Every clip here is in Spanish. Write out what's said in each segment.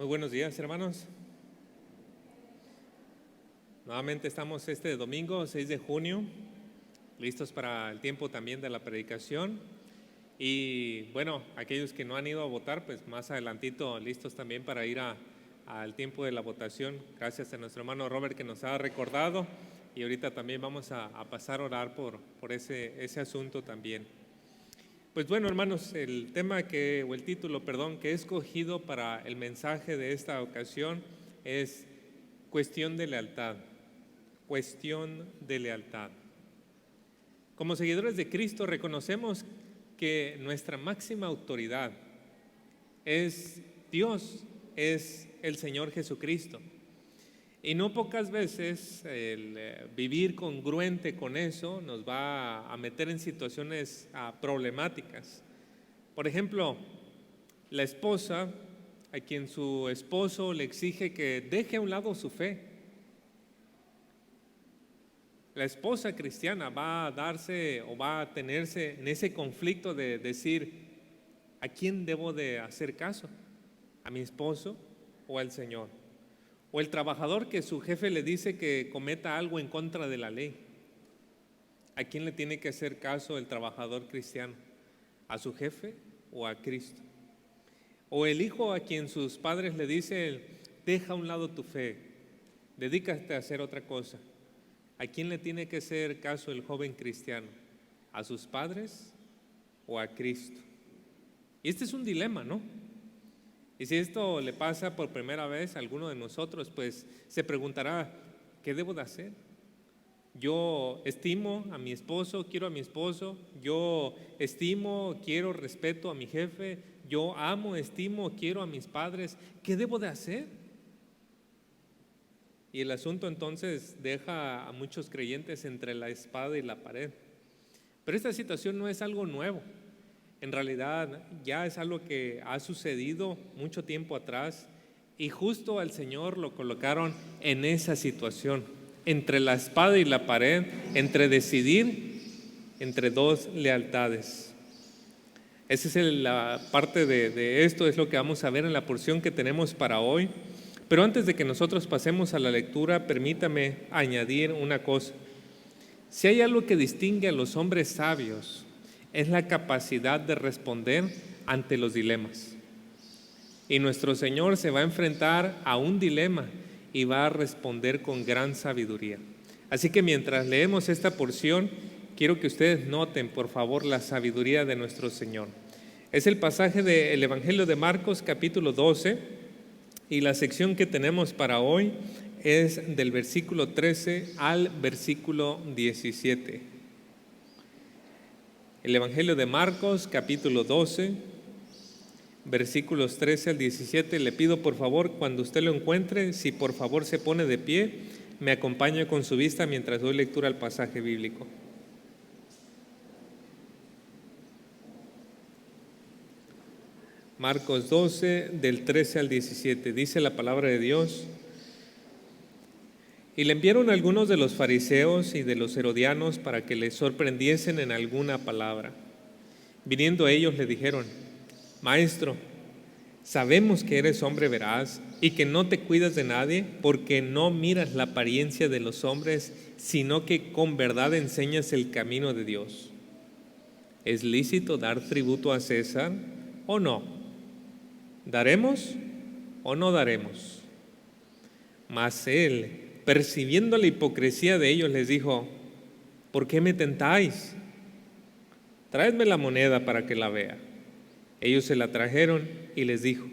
Muy buenos días, hermanos. Nuevamente estamos este domingo, 6 de junio, listos para el tiempo también de la predicación. Y bueno, aquellos que no han ido a votar, pues más adelantito listos también para ir al tiempo de la votación. Gracias a nuestro hermano Robert que nos ha recordado. Y ahorita también vamos a pasar a orar por ese asunto también. Pues bueno, hermanos, el título que he escogido para el mensaje de esta ocasión es cuestión de lealtad. Cuestión de lealtad. Como seguidores de Cristo reconocemos que nuestra máxima autoridad es Dios, es el Señor Jesucristo. Y no pocas veces el vivir congruente con eso nos va a meter en situaciones problemáticas. Por ejemplo, la esposa a quien su esposo le exige que deje a un lado su fe. La esposa cristiana va a darse o va a tenerse en ese conflicto de decir, ¿a quién debo de hacer caso? ¿A mi esposo o al Señor? O el trabajador que su jefe le dice que cometa algo en contra de la ley. ¿A quién le tiene que hacer caso el trabajador cristiano? ¿A su jefe o a Cristo? O el hijo a quien sus padres le dicen, deja a un lado tu fe, dedícate a hacer otra cosa. ¿A quién le tiene que hacer caso el joven cristiano? ¿A sus padres o a Cristo? Y este es un dilema, ¿no? Y si esto le pasa por primera vez a alguno de nosotros, pues se preguntará, ¿qué debo de hacer? Yo estimo a mi esposo, quiero a mi esposo, yo estimo, quiero, respeto a mi jefe, yo amo, estimo, quiero a mis padres, ¿qué debo de hacer? Y el asunto entonces deja a muchos creyentes entre la espada y la pared. Pero esta situación no es algo nuevo. En realidad ya es algo que ha sucedido mucho tiempo atrás y justo al Señor lo colocaron en esa situación, entre la espada y la pared, entre decidir entre dos lealtades. Esa es la parte de esto, es lo que vamos a ver en la porción que tenemos para hoy. Pero antes de que nosotros pasemos a la lectura, permítame añadir una cosa. Si hay algo que distingue a los hombres sabios, es la capacidad de responder ante los dilemas. Y nuestro Señor se va a enfrentar a un dilema y va a responder con gran sabiduría. Así que mientras leemos esta porción, quiero que ustedes noten, por favor, la sabiduría de nuestro Señor. Es el pasaje del Evangelio de Marcos, capítulo 12, y la sección que tenemos para hoy es del versículo 13 al versículo 17. El Evangelio de Marcos, capítulo 12, versículos 13 al 17. Le pido por favor, cuando usted lo encuentre, si por favor se pone de pie, me acompañe con su vista mientras doy lectura al pasaje bíblico. Marcos 12, del 13 al 17, dice la palabra de Dios. Y le enviaron algunos de los fariseos y de los herodianos para que le sorprendiesen en alguna palabra. Viniendo ellos le dijeron, Maestro, sabemos que eres hombre veraz y que no te cuidas de nadie porque no miras la apariencia de los hombres, sino que con verdad enseñas el camino de Dios. ¿Es lícito dar tributo a César o no? ¿Daremos o no daremos? Mas él, percibiendo la hipocresía de ellos, les dijo, ¿por qué me tentáis? Traedme la moneda para que la vea. Ellos se la trajeron y les dijo,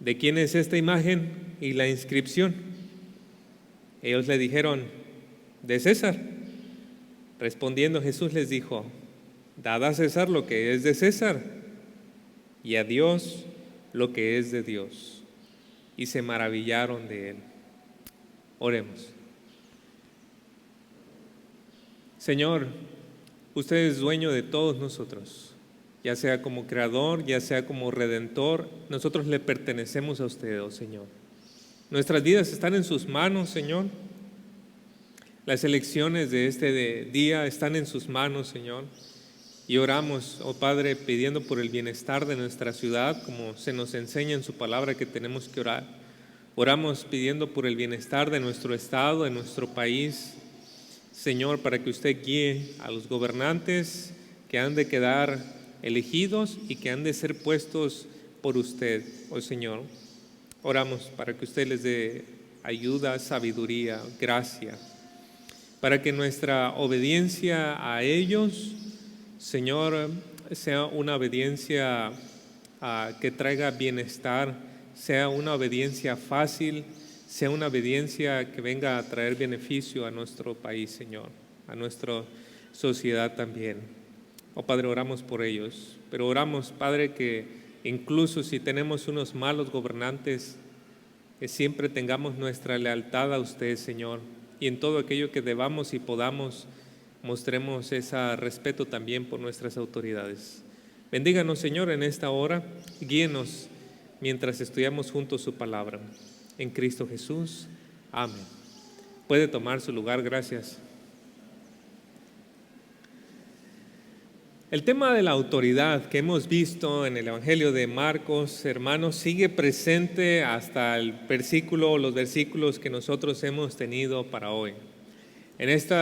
¿de quién es esta imagen y la inscripción? Ellos le dijeron, de César. Respondiendo Jesús les dijo, dad a César lo que es de César y a Dios lo que es de Dios. Y se maravillaron de él. Oremos. Señor, usted es dueño de todos nosotros, ya sea como creador, ya sea como redentor, nosotros le pertenecemos a usted, oh Señor. Nuestras vidas están en sus manos, Señor. Las elecciones de este día están en sus manos, Señor. Y oramos, oh Padre, pidiendo por el bienestar de nuestra ciudad, como se nos enseña en su palabra que tenemos que orar. Oramos pidiendo por el bienestar de nuestro estado, de nuestro país, Señor, para que usted guíe a los gobernantes que han de quedar elegidos y que han de ser puestos por usted, oh Señor. Oramos para que usted les dé ayuda, sabiduría, gracia, para que nuestra obediencia a ellos, Señor, sea una obediencia que traiga bienestar, sea una obediencia fácil, sea una obediencia que venga a traer beneficio a nuestro país, Señor, a nuestra sociedad también. Oh Padre, oramos por ellos, pero oramos, Padre, que incluso si tenemos unos malos gobernantes, que siempre tengamos nuestra lealtad a usted, Señor, y en todo aquello que debamos y podamos, mostremos ese respeto también por nuestras autoridades. Bendíganos, Señor, en esta hora, guíenos mientras estudiamos juntos su palabra. En Cristo Jesús. Amén. Puede tomar su lugar, gracias. El tema de la autoridad que hemos visto en el Evangelio de Marcos, hermanos, sigue presente hasta el versículo, los versículos que nosotros hemos tenido para hoy. En este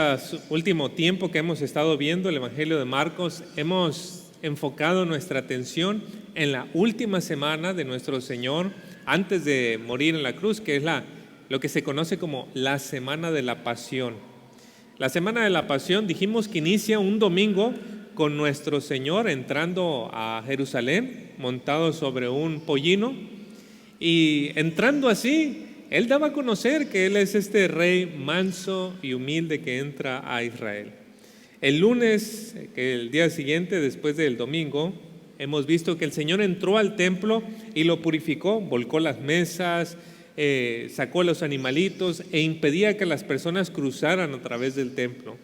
último tiempo que hemos estado viendo el Evangelio de Marcos, hemos enfocado nuestra atención en la última semana de nuestro Señor antes de morir en la cruz, que es lo que se conoce como la Semana de la Pasión. La Semana de la Pasión dijimos que inicia un domingo con nuestro Señor entrando a Jerusalén, montado sobre un pollino, y entrando así, Él daba a conocer que Él es este rey manso y humilde que entra a Israel. El lunes, el día siguiente, después del domingo, hemos visto que el Señor entró al templo y lo purificó, volcó las mesas, sacó los animalitos e impedía que las personas cruzaran a través del templo.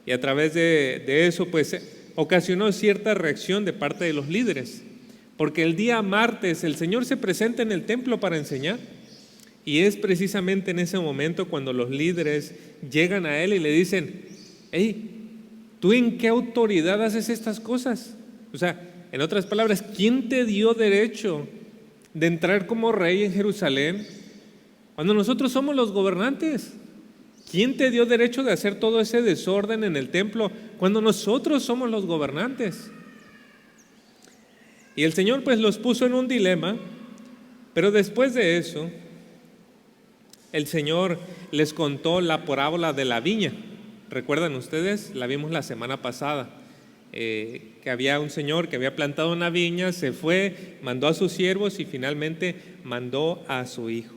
Y a través de eso, pues, ocasionó cierta reacción de parte de los líderes, porque el día martes el Señor se presenta en el templo para enseñar, y es precisamente en ese momento cuando los líderes llegan a Él y le dicen: hey, ¿tú en qué autoridad haces estas cosas? O sea, en otras palabras, ¿quién te dio derecho de entrar como rey en Jerusalén cuando nosotros somos los gobernantes? ¿Quién te dio derecho de hacer todo ese desorden en el templo cuando nosotros somos los gobernantes? Y el Señor pues los puso en un dilema, pero después de eso, el Señor les contó la parábola de la viña. ¿Recuerdan ustedes? La vimos la semana pasada. Que había un señor que había plantado una viña, se fue, mandó a sus siervos y finalmente mandó a su hijo.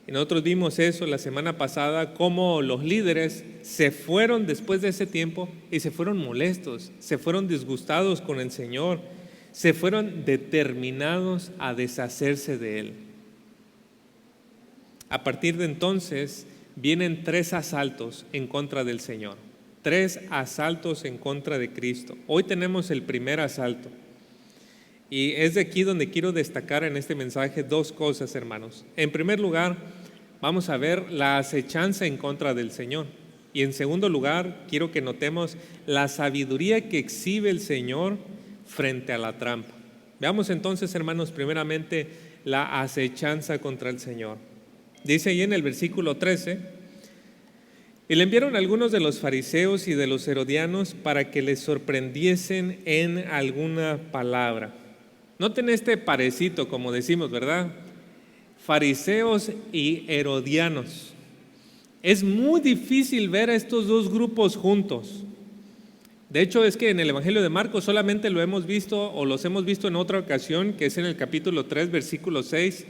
Y nosotros vimos eso la semana pasada, cómo los líderes se fueron después de ese tiempo y se fueron molestos, se fueron disgustados con el Señor, se fueron determinados a deshacerse de Él. A partir de entonces vienen 3 asaltos en contra del Señor, 3 asaltos en contra de Cristo. Hoy tenemos el primer asalto. Y es de aquí donde quiero destacar en este mensaje 2 cosas, hermanos. En primer lugar, vamos a ver la acechanza en contra del Señor. Y en segundo lugar, quiero que notemos la sabiduría que exhibe el Señor frente a la trampa. Veamos entonces, hermanos, primeramente la acechanza contra el Señor. Dice ahí en el versículo 13: y le enviaron algunos de los fariseos y de los herodianos para que les sorprendiesen en alguna palabra. Noten este parecito, como decimos, ¿verdad? Fariseos y herodianos. Es muy difícil ver a estos 2 grupos juntos. De hecho, es que en el Evangelio de Marcos solamente lo hemos visto, o los hemos visto en otra ocasión, que es en el capítulo 3, versículo 6,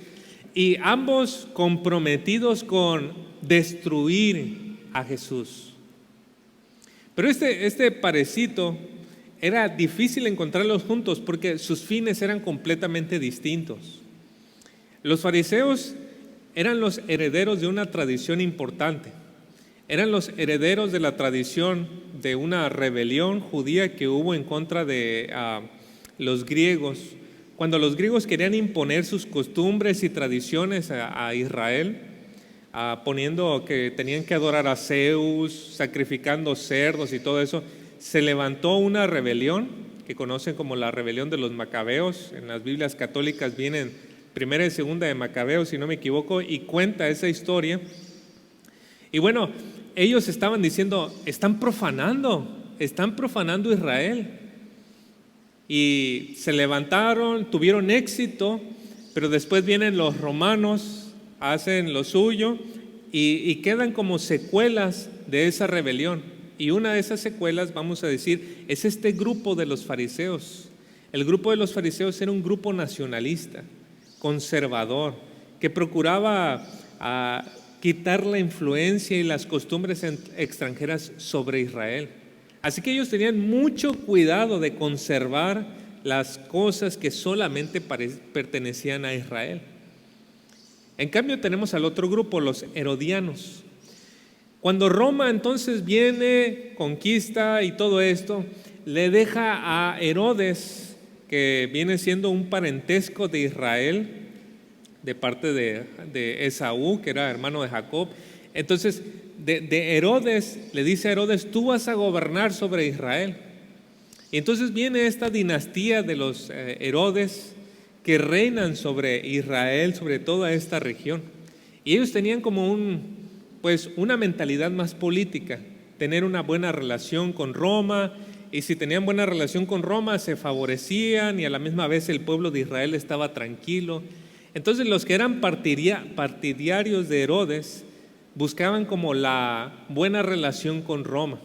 y ambos comprometidos con destruir a Jesús. Pero este parecito era difícil encontrarlos juntos porque sus fines eran completamente distintos. Los fariseos eran los herederos de una tradición importante. Eran los herederos de la tradición de una rebelión judía que hubo en contra de los griegos. Cuando los griegos querían imponer sus costumbres y tradiciones a Israel, poniendo que tenían que adorar a Zeus, sacrificando cerdos y todo eso, se levantó una rebelión que conocen como la rebelión de los Macabeos. En las Biblias católicas vienen primera y segunda de Macabeos, si no me equivoco, y cuenta esa historia. Y bueno, ellos estaban diciendo, están profanando Israel. Y se levantaron, tuvieron éxito, pero después vienen los romanos, hacen lo suyo y quedan como secuelas de esa rebelión. Y una de esas secuelas, vamos a decir, es este grupo de los fariseos. El grupo de los fariseos era un grupo nacionalista, conservador, que procuraba quitar la influencia y las costumbres extranjeras sobre Israel. Así que ellos tenían mucho cuidado de conservar las cosas que solamente pertenecían a Israel. En cambio tenemos al otro grupo, los herodianos. Cuando Roma entonces viene, conquista y todo esto, le deja a Herodes, que viene siendo un parentesco de Israel, de parte de Esaú, que era hermano de Jacob. Entonces de Herodes, le dice a Herodes, tú vas a gobernar sobre Israel. Y entonces viene esta dinastía de los Herodes que reinan sobre Israel, sobre toda esta región. Y ellos tenían como una mentalidad más política, tener una buena relación con Roma, y si tenían buena relación con Roma se favorecían y a la misma vez el pueblo de Israel estaba tranquilo. Entonces los que eran partidarios de Herodes buscaban como la buena relación con Roma.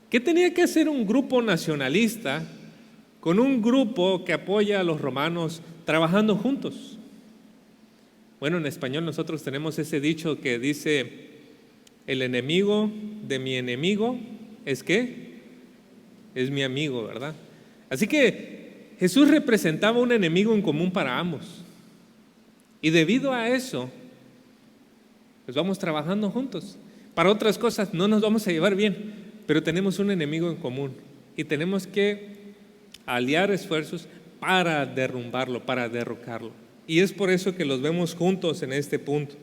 ¿Qué tenía que hacer un grupo nacionalista con un grupo que apoya a los romanos trabajando juntos? Bueno, en español nosotros tenemos ese dicho que dice, el enemigo de mi enemigo es ¿qué? Es mi amigo, ¿verdad? Así que Jesús representaba un enemigo en común para ambos. Y debido a eso, pues vamos trabajando juntos. Para otras cosas no nos vamos a llevar bien, pero tenemos un enemigo en común y tenemos que aliar esfuerzos para derrumbarlo, para derrocarlo. Y es por eso que los vemos juntos en este punto.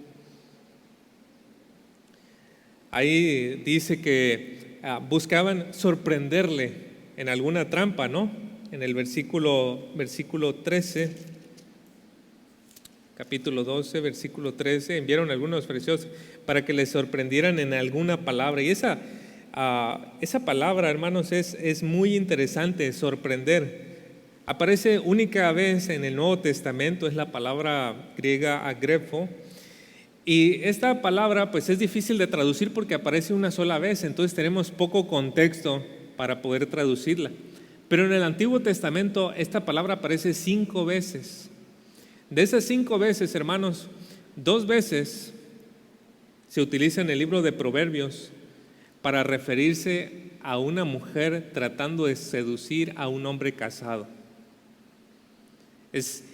Ahí dice que buscaban sorprenderle en alguna trampa, ¿no? En el versículo 13, capítulo 12, versículo 13, enviaron a algunos fariseos para que les sorprendieran en alguna palabra. Y esa palabra, hermanos, es muy interesante, sorprender. Aparece única vez en el Nuevo Testamento, es la palabra griega agrepho. Y esta palabra pues es difícil de traducir porque aparece una sola vez, entonces tenemos poco contexto para poder traducirla. Pero en el Antiguo Testamento esta palabra aparece 5 veces. De esas 5 veces, hermanos, 2 veces se utiliza en el libro de Proverbios para referirse a una mujer tratando de seducir a un hombre casado.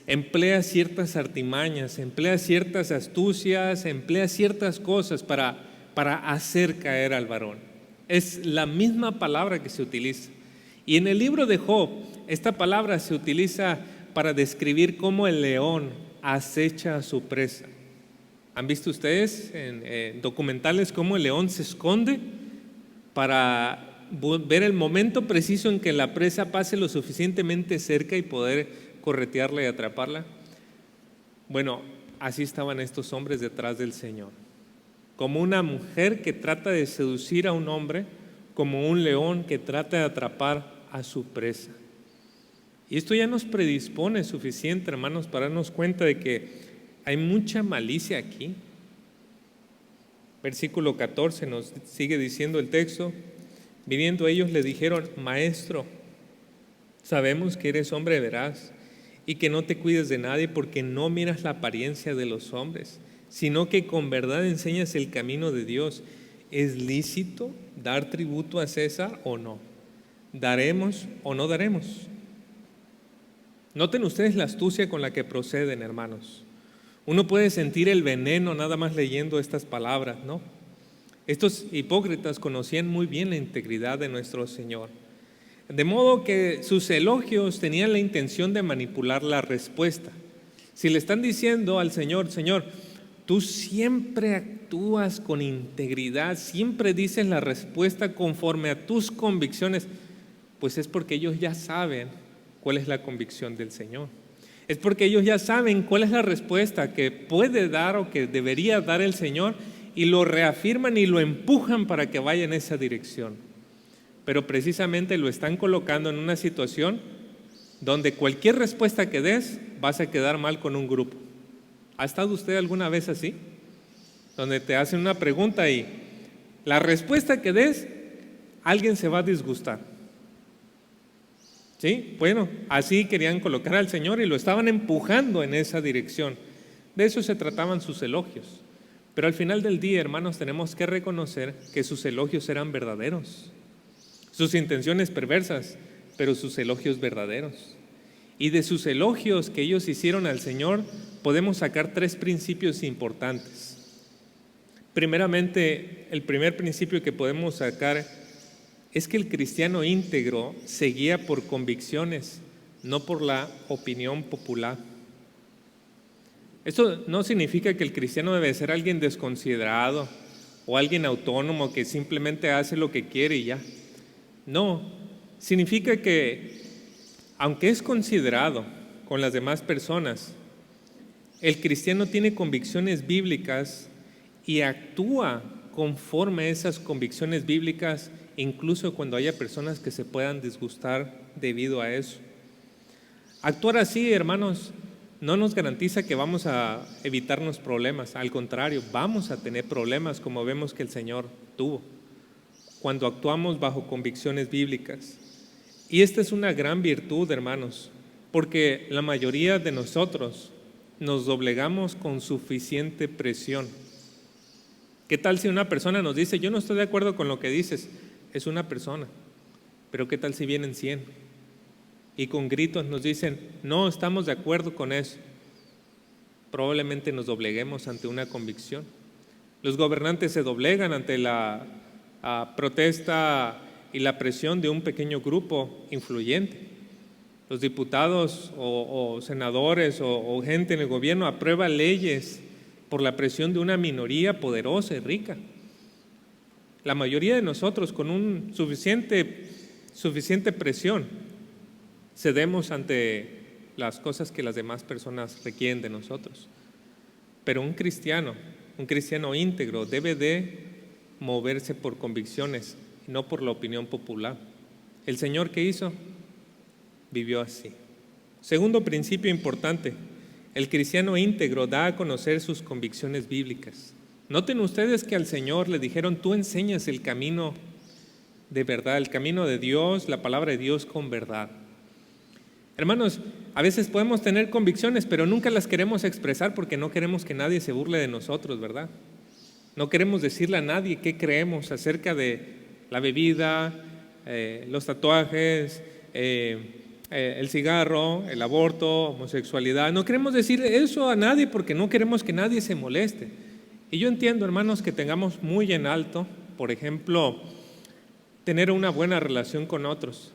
Emplea ciertas artimañas, emplea ciertas astucias, emplea ciertas cosas para hacer caer al varón. Es la misma palabra que se utiliza. Y en el libro de Job, esta palabra se utiliza para describir cómo el león acecha a su presa. ¿Han visto ustedes en documentales cómo el león se esconde para ver el momento preciso en que la presa pase lo suficientemente cerca y poder corretearla y atraparla? Bueno, así estaban estos hombres detrás del Señor, como una mujer que trata de seducir a un hombre, como un león que trata de atrapar a su presa. Y esto ya nos predispone suficiente, hermanos, para darnos cuenta de que hay mucha malicia aquí. Versículo 14 nos sigue diciendo el texto: viniendo ellos le dijeron, maestro, sabemos que eres hombre veraz y que no te cuides de nadie porque no miras la apariencia de los hombres, sino que con verdad enseñas el camino de Dios. ¿Es lícito dar tributo a César o no? ¿Daremos o no daremos? Noten ustedes la astucia con la que proceden, hermanos. Uno puede sentir el veneno nada más leyendo estas palabras, ¿no? Estos hipócritas conocían muy bien la integridad de nuestro Señor, de modo que sus elogios tenían la intención de manipular la respuesta. Si le están diciendo al Señor, Señor, tú siempre actúas con integridad, siempre dices la respuesta conforme a tus convicciones, Pues es porque ellos ya saben cuál es la convicción del Señor. Es porque ellos ya saben cuál es la respuesta que puede dar o que debería dar el Señor, y lo reafirman y lo empujan para que vaya en esa dirección. Pero precisamente lo están colocando en una situación donde cualquier respuesta que des vas a quedar mal con un grupo. ¿Ha estado usted alguna vez así? Donde te hacen una pregunta y la respuesta que des, alguien se va a disgustar. ¿Sí? Bueno, así querían colocar al Señor y lo estaban empujando en esa dirección. De eso se trataban sus elogios. Pero al final del día, hermanos, tenemos que reconocer que sus elogios eran verdaderos. Sus intenciones perversas, pero sus elogios verdaderos. Y de sus elogios que ellos hicieron al Señor, podemos sacar 3 principios importantes. Primeramente, el primer principio que podemos sacar es que el cristiano íntegro se guía por convicciones, no por la opinión popular. Esto no significa que el cristiano debe ser alguien desconsiderado o alguien autónomo que simplemente hace lo que quiere y ya. No, significa que aunque es considerado con las demás personas, el cristiano tiene convicciones bíblicas y actúa conforme a esas convicciones bíblicas, incluso cuando haya personas que se puedan disgustar debido a eso. Actuar así, hermanos, no nos garantiza que vamos a evitarnos problemas. Al contrario, vamos a tener problemas, como vemos que el Señor tuvo cuando actuamos bajo convicciones bíblicas. Y esta es una gran virtud, hermanos, porque la mayoría de nosotros nos doblegamos con suficiente presión. ¿Qué tal si una persona nos dice, yo no estoy de acuerdo con lo que dices? Es una persona, pero ¿qué tal si vienen 100? Y con gritos nos dicen, no estamos de acuerdo con eso. Probablemente nos dobleguemos ante una convicción. Los gobernantes se doblegan ante la protesta y la presión de un pequeño grupo influyente. Los diputados o senadores o gente en el gobierno aprueba leyes por la presión de una minoría poderosa y rica. La mayoría de nosotros, con un suficiente presión, cedemos ante las cosas que las demás personas requieren de nosotros. Pero un cristiano íntegro debe de moverse por convicciones, no por la opinión popular. ¿El Señor qué hizo? Vivió así. Segundo principio importante, el cristiano íntegro da a conocer sus convicciones bíblicas. Noten ustedes que al Señor le dijeron, tú enseñas el camino de verdad, el camino de Dios, la palabra de Dios con verdad. Hermanos, a veces podemos tener convicciones, pero nunca las queremos expresar porque no queremos que nadie se burle de nosotros, ¿verdad? No queremos decirle a nadie qué creemos acerca de la bebida, los tatuajes, el cigarro, el aborto, homosexualidad. No queremos decir eso a nadie porque no queremos que nadie se moleste. Y yo entiendo, hermanos, que tengamos muy en alto, por ejemplo, tener una buena relación con otros.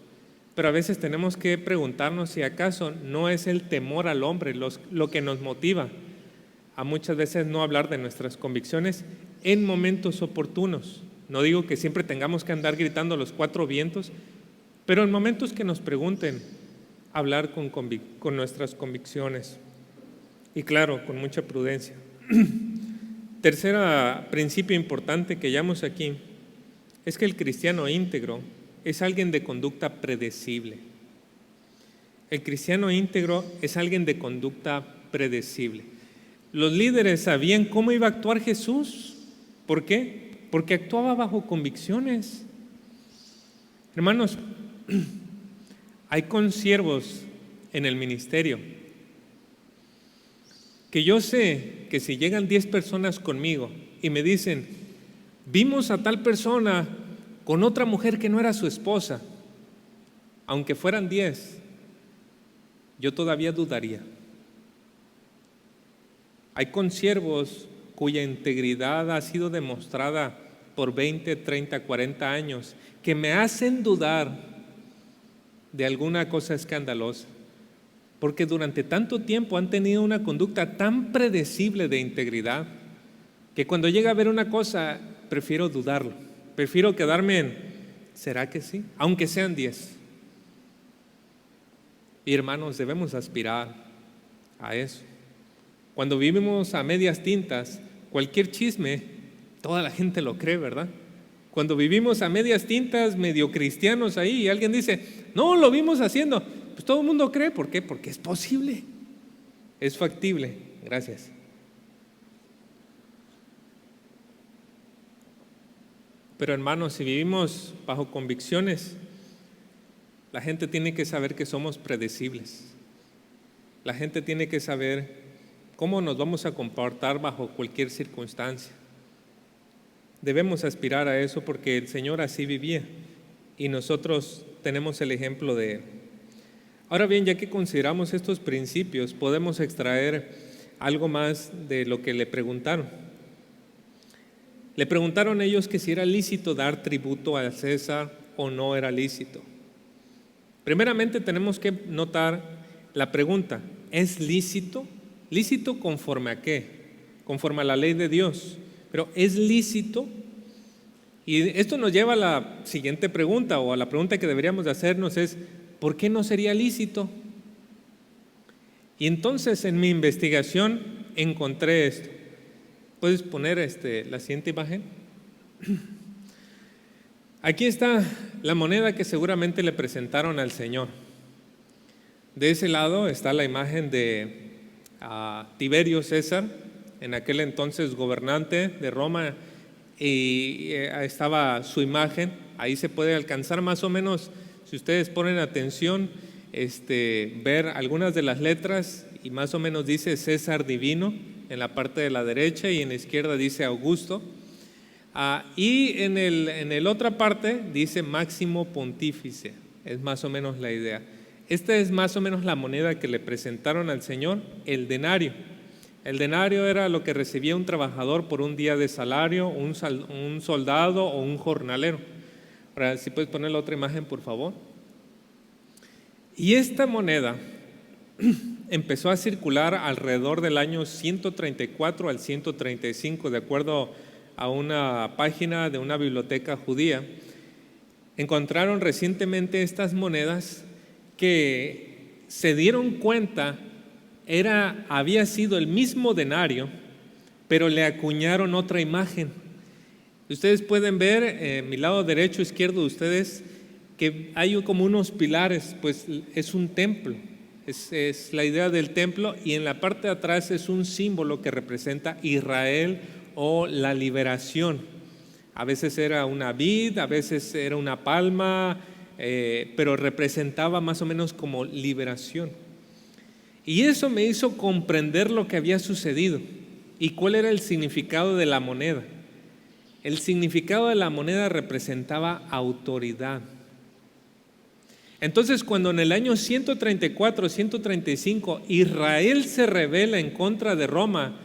Pero a veces tenemos que preguntarnos si acaso no es el temor al hombre lo que nos motiva a muchas veces no hablar de nuestras convicciones en momentos oportunos. No digo que siempre tengamos que andar gritando a los 4 vientos, pero en momentos que nos pregunten, hablar con nuestras convicciones. Y claro, con mucha prudencia. Tercer principio importante que hallamos aquí es que el cristiano íntegro es alguien de conducta predecible. El cristiano íntegro es alguien de conducta predecible. Los líderes sabían cómo iba a actuar Jesús. ¿Por qué? Porque actuaba bajo convicciones. Hermanos, hay consiervos en el ministerio que yo sé que si llegan 10 personas conmigo y me dicen, vimos a tal persona con otra mujer que no era su esposa, aunque fueran 10, yo todavía dudaría. Hay consiervos cuya integridad ha sido demostrada por 20, 30, 40 años, que me hacen dudar de alguna cosa escandalosa, porque durante tanto tiempo han tenido una conducta tan predecible de integridad, que cuando llega a ver una cosa, prefiero dudarlo. Prefiero quedarme en, ¿será que sí? Aunque sean 10. Y hermanos, debemos aspirar a eso. Cuando vivimos a medias tintas, cualquier chisme, toda la gente lo cree, ¿verdad? Cuando vivimos a medias tintas, medio cristianos ahí, y alguien dice, no, lo vimos haciendo, pues todo el mundo cree. ¿Por qué? Porque es posible, es factible. Gracias. Pero hermanos, si vivimos bajo convicciones, la gente tiene que saber que somos predecibles. La gente tiene que saber cómo nos vamos a comportar bajo cualquier circunstancia. Debemos aspirar a eso porque el Señor así vivía y nosotros tenemos el ejemplo de Él. Ahora bien, ya que consideramos estos principios, podemos extraer algo más de lo que le preguntaron. Le preguntaron ellos que si era lícito dar tributo a César o no era lícito. Primeramente tenemos que notar la pregunta, ¿es lícito? ¿Lícito conforme a qué? Conforme a la ley de Dios. Pero ¿es lícito? Y esto nos lleva a la siguiente pregunta, o a la pregunta que deberíamos de hacernos es, ¿por qué no sería lícito? Y entonces en mi investigación encontré esto. ¿Puedes poner la siguiente imagen? Aquí está la moneda que seguramente le presentaron al Señor. De ese lado está la imagen de Tiberio César, en aquel entonces gobernante de Roma, y estaba su imagen. Ahí se puede alcanzar más o menos, si ustedes ponen atención, ver algunas de las letras, y más o menos dice César Divino en la parte de la derecha y en la izquierda dice Augusto. Y en el otra parte dice Máximo Pontífice, es más o menos la idea. Esta es más o menos la moneda que le presentaron al Señor, el denario. El denario era lo que recibía un trabajador por un día de salario, un soldado o un jornalero. Ahora, si puedes poner la otra imagen, por favor. Y esta moneda empezó a circular alrededor del año 134 al 135, de acuerdo a una página de una biblioteca judía. Encontraron recientemente estas monedas que se dieron cuenta había sido el mismo denario, pero le acuñaron otra imagen. Ustedes pueden ver en mi lado derecho, izquierdo de ustedes, que hay como unos pilares, pues es un templo, es la idea del templo, y en la parte de atrás es un símbolo que representa Israel o la liberación. A veces era una vid, a veces era una palma, pero representaba más o menos como liberación. Y eso me hizo comprender lo que había sucedido y cuál era el significado de la moneda. El significado de la moneda representaba autoridad. Entonces, cuando en el año 134, 135, Israel se rebela en contra de Roma,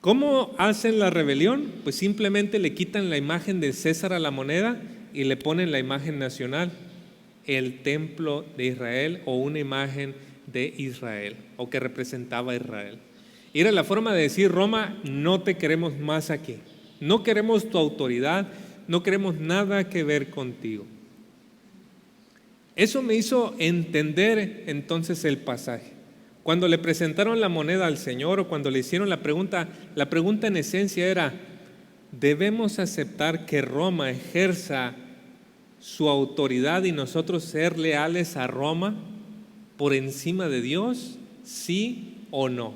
¿cómo hacen la rebelión? Pues simplemente le quitan la imagen de César a la moneda y le ponen la imagen nacional, el templo de Israel o una imagen de Israel o que representaba a Israel. Y era la forma de decir: Roma, no te queremos más aquí, no queremos tu autoridad, no queremos nada que ver contigo. Eso me hizo entender entonces el pasaje. Cuando le presentaron la moneda al Señor o cuando le hicieron la pregunta en esencia era: ¿debemos aceptar que Roma ejerza su autoridad y nosotros ser leales a Roma por encima de Dios? ¿Sí o no?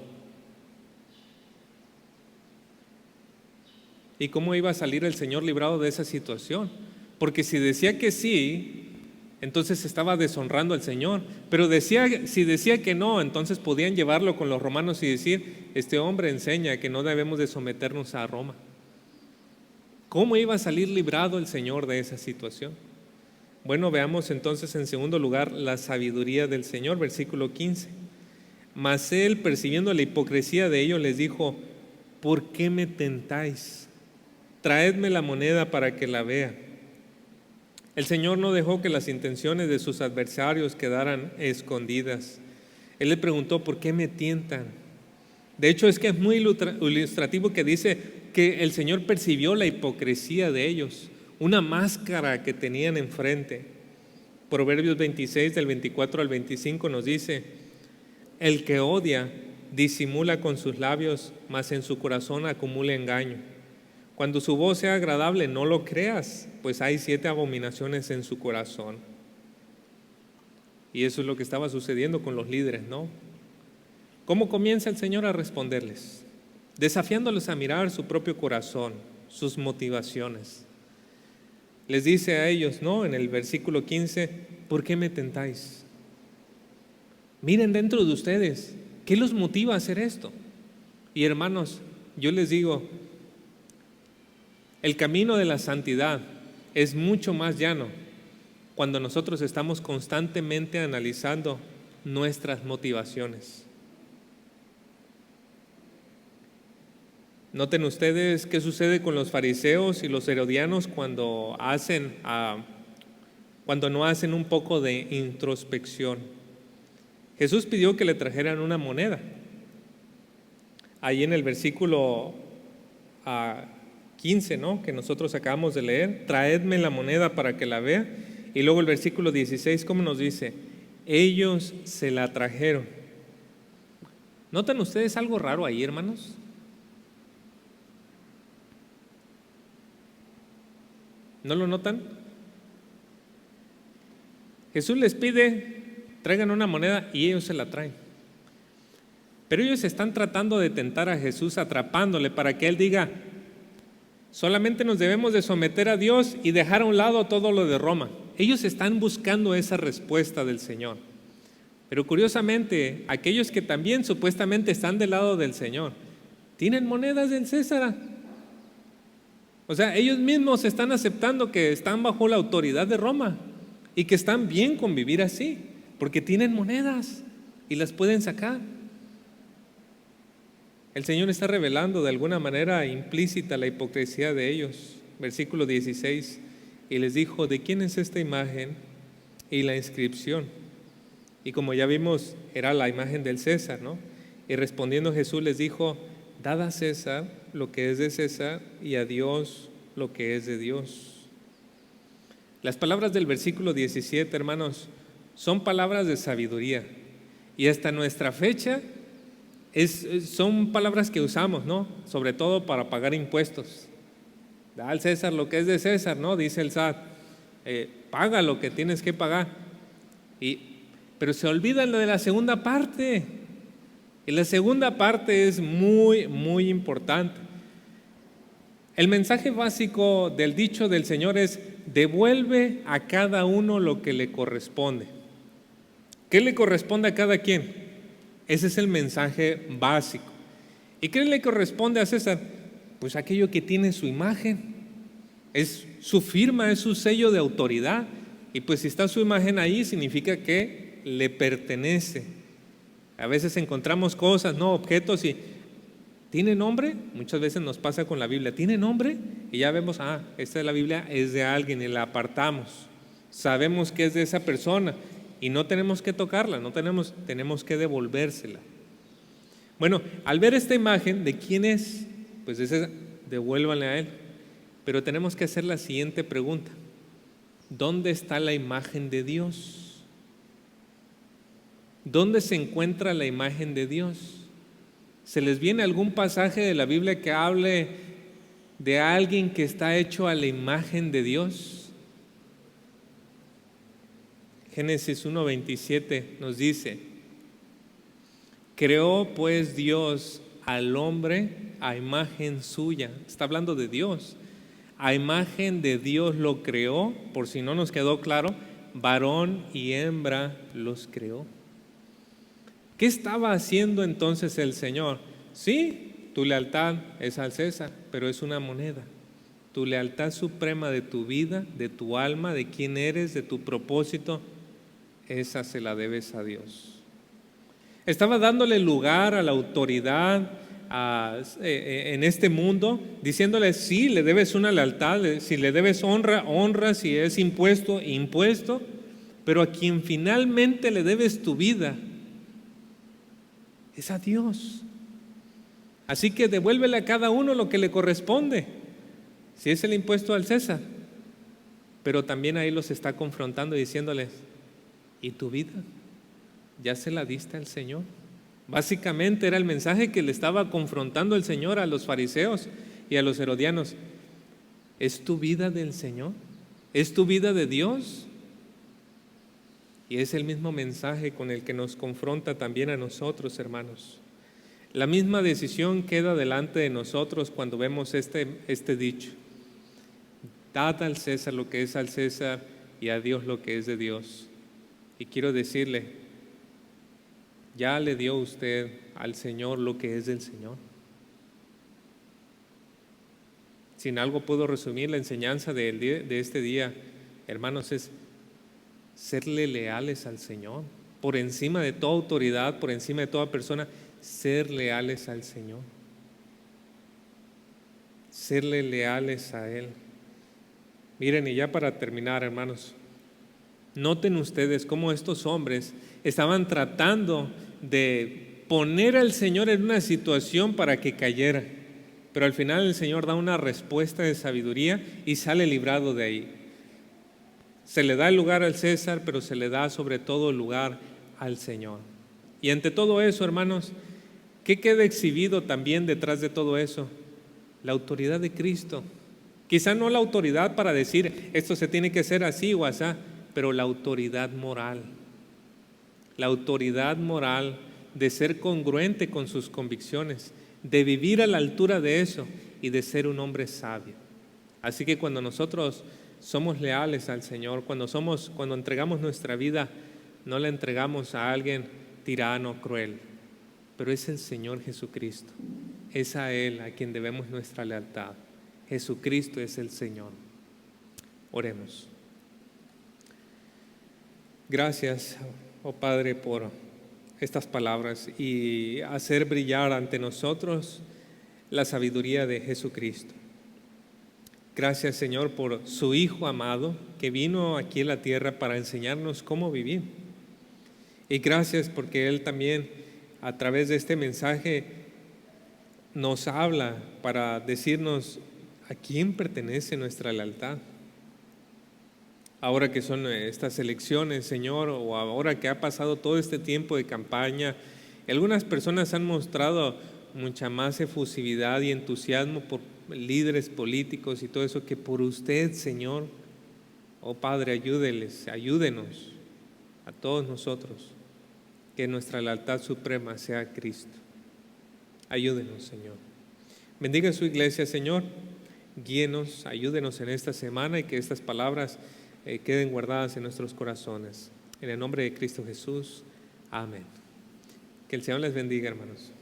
¿Y cómo iba a salir el Señor librado de esa situación? Porque si decía que sí, entonces estaba deshonrando al Señor. Pero si decía que no, entonces podían llevarlo con los romanos y decir: este hombre enseña que no debemos de someternos a Roma. ¿Cómo iba a salir librado el Señor de esa situación? Bueno, veamos entonces en segundo lugar la sabiduría del Señor, versículo 15. Mas él, percibiendo la hipocresía de ellos, les dijo: ¿por qué me tentáis? Traedme la moneda para que la vea. El Señor no dejó que las intenciones de sus adversarios quedaran escondidas. Él le preguntó: ¿por qué me tientan? De hecho, es que es muy ilustrativo que dice que el Señor percibió la hipocresía de ellos, una máscara que tenían enfrente. Proverbios 26, del 24 al 25 nos dice: el que odia disimula con sus labios, mas en su corazón acumula engaño. Cuando su voz sea agradable, no lo creas, pues hay 7 abominaciones en su corazón. Y eso es lo que estaba sucediendo con los líderes, ¿no? ¿Cómo comienza el Señor a responderles? Desafiándoles a mirar su propio corazón, sus motivaciones. Les dice a ellos, ¿no? En el versículo 15, ¿por qué me tentáis? Miren dentro de ustedes, ¿qué los motiva a hacer esto? Y hermanos, yo les digo, el camino de la santidad es mucho más llano cuando nosotros estamos constantemente analizando nuestras motivaciones. Noten ustedes qué sucede con los fariseos y los herodianos cuando no hacen un poco de introspección. Jesús pidió que le trajeran una moneda. Ahí en el versículo 15, ¿no?, que nosotros acabamos de leer, traedme la moneda para que la vea. Y luego el versículo 16, ¿cómo nos dice? Ellos se la trajeron. ¿Notan ustedes algo raro ahí, hermanos? ¿No lo notan? Jesús les pide, traigan una moneda, y ellos se la traen. Pero ellos están tratando de tentar a Jesús, atrapándole para que Él diga, solamente nos debemos de someter a Dios y dejar a un lado todo lo de Roma. Ellos están buscando esa respuesta del Señor. Pero curiosamente, aquellos que también supuestamente están del lado del Señor, tienen monedas del César. O sea, ellos mismos están aceptando que están bajo la autoridad de Roma y que están bien con vivir así, porque tienen monedas y las pueden sacar. El Señor está revelando de alguna manera implícita la hipocresía de ellos. Versículo 16, y les dijo, ¿de quién es esta imagen y la inscripción? Y como ya vimos, era la imagen del César, ¿no? Y respondiendo Jesús les dijo, dad a César lo que es de César y a Dios lo que es de Dios. Las palabras del versículo 17, hermanos, son palabras de sabiduría. Y hasta nuestra fecha son palabras que usamos, ¿no? Sobre todo para pagar impuestos. Da al César lo que es de César, ¿no? Dice el SAT, paga lo que tienes que pagar. Pero se olvidan de la segunda parte. Y la segunda parte es muy, muy importante. El mensaje básico del dicho del Señor es, devuelve a cada uno lo que le corresponde. ¿Qué le corresponde a cada quien? Ese es el mensaje básico. ¿Y qué le corresponde a César? Pues aquello que tiene su imagen, es su firma, es su sello de autoridad. Y pues si está su imagen ahí, significa que le pertenece. A veces encontramos cosas, ¿no?, objetos, y ¿tiene nombre? Muchas veces nos pasa con la Biblia, ¿tiene nombre? Y ya vemos, esta de la Biblia es de alguien y la apartamos. Sabemos que es de esa persona y no tenemos que tocarla, tenemos que devolvérsela. Bueno, al ver esta imagen, ¿de quién es? Pues devuélvanle a él. Pero tenemos que hacer la siguiente pregunta: ¿dónde está la imagen de Dios? ¿Dónde se encuentra la imagen de Dios? ¿Se les viene algún pasaje de la Biblia que hable de alguien que está hecho a la imagen de Dios? Génesis 1:27 nos dice, creó pues Dios al hombre a imagen suya. Está hablando de Dios. A imagen de Dios lo creó, por si no nos quedó claro, varón y hembra los creó. ¿Qué estaba haciendo entonces el Señor? Sí, tu lealtad es al César, pero es una moneda. Tu lealtad suprema de tu vida, de tu alma, de quién eres, de tu propósito, esa se la debes a Dios. Estaba dándole lugar a la autoridad en este mundo, diciéndole, sí, le debes una lealtad, si le debes honra, honra, si es impuesto, impuesto, pero a quien finalmente le debes tu vida es a Dios. Así que devuélvele a cada uno lo que le corresponde. Si es el impuesto al César, pero también ahí los está confrontando diciéndoles, ¿y tu vida? ¿Ya se la diste al Señor? Básicamente era el mensaje que le estaba confrontando el Señor a los fariseos y a los herodianos. ¿Es tu vida del Señor? ¿Es tu vida de Dios? Y es el mismo mensaje con el que nos confronta también a nosotros, hermanos. La misma decisión queda delante de nosotros cuando vemos este dicho. Dad al César lo que es al César y a Dios lo que es de Dios. Y quiero decirle, ¿ya le dio usted al Señor lo que es del Señor? Si en algo puedo resumir la enseñanza de este día, hermanos, es serle leales al Señor. Por encima de toda autoridad, por encima de toda persona, ser leales al Señor. Serle leales a Él. Miren, y ya para terminar, hermanos, noten ustedes cómo estos hombres estaban tratando de poner al Señor en una situación para que cayera, pero al final el Señor da una respuesta de sabiduría y sale librado de ahí. Se le da el lugar al César, pero se le da sobre todo el lugar al Señor. Y ante todo eso, hermanos, ¿qué queda exhibido también detrás de todo eso? La autoridad de Cristo. Quizá no la autoridad para decir esto se tiene que hacer así o así, pero la autoridad moral. La autoridad moral de ser congruente con sus convicciones, de vivir a la altura de eso y de ser un hombre sabio. Así que cuando nosotros somos leales al Señor, cuando entregamos nuestra vida, no la entregamos a alguien tirano, cruel, pero es el Señor Jesucristo. Es a Él a quien debemos nuestra lealtad. Jesucristo es el Señor. Oremos. Gracias, oh Padre, por estas palabras y hacer brillar ante nosotros la sabiduría de Jesucristo. Gracias, Señor, por su Hijo amado que vino aquí a la tierra para enseñarnos cómo vivir. Y gracias porque Él también, a través de este mensaje, nos habla para decirnos a quién pertenece nuestra lealtad. Ahora que son estas elecciones, Señor, o ahora que ha pasado todo este tiempo de campaña, algunas personas han mostrado mucha más efusividad y entusiasmo por líderes políticos y todo eso que por usted, Señor. Oh Padre, ayúdenos a todos nosotros, que nuestra lealtad suprema sea Cristo. Ayúdenos, Señor. Bendiga su iglesia, Señor. Guíenos, ayúdenos en esta semana y que estas palabras queden guardadas en nuestros corazones. En el nombre de Cristo Jesús. Amén. Que el Señor les bendiga, hermanos.